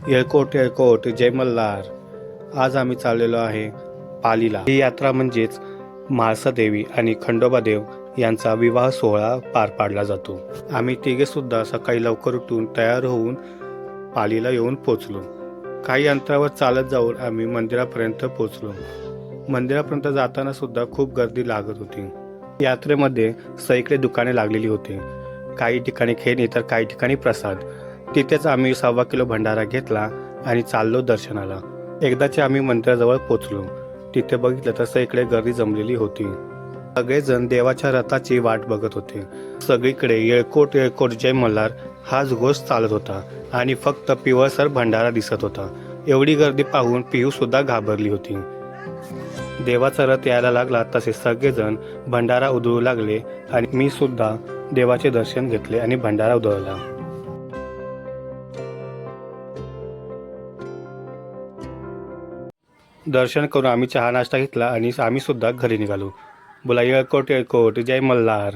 येळकोट येळकोट जय मल्हार. आज आम्ही चाललेलो आहे पालीला. ही यात्रा म्हणजेच म्हाळसादेवी आणि खंडोबादेव यांचा विवाह सोहळा पार पाडला जातो. आम्ही तिघे सुद्धा सकाळी लवकर उठून तयार होऊन पालीला येऊन पोचलो. काही अंतरावर चालत जाऊन आम्ही मंदिरापर्यंत पोचलो. मंदिरापर्यंत जाताना सुद्धा खूप गर्दी लागत होती. यात्रेमध्ये सगळीकडे दुकाने लागलेली होती. काही ठिकाणी खेळणी तर काही ठिकाणी प्रसाद. तिथेच आम्ही 1.25 किलो भंडारा घेतला आणि चाललो दर्शनाला. एकदाचे आम्ही मंदिराजवळ पोचलो. तिथे बघितलं तर सगळीकडे गर्दी जमलेली होती. सगळेजण देवाच्या रथाची वाट बघत होते. सगळीकडे येळकोट येळकोट जय मल्हार हाच घोष चालत होता आणि फक्त पिवळसर भंडारा दिसत होता. एवढी गर्दी पाहून पिहू सुद्धा घाबरली होती. देवाचा रथ यायला लागला तसे सगळेजण भंडारा उधळू लागले आणि मी सुद्धा देवाचे दर्शन घेतले आणि भंडारा उधळला. दर्शन करून आम्ही चहा नाश्ता घेतला आणि आम्ही सुद्धा घरी निघालो. बोला येळकोट येळकोट जय मल्हार.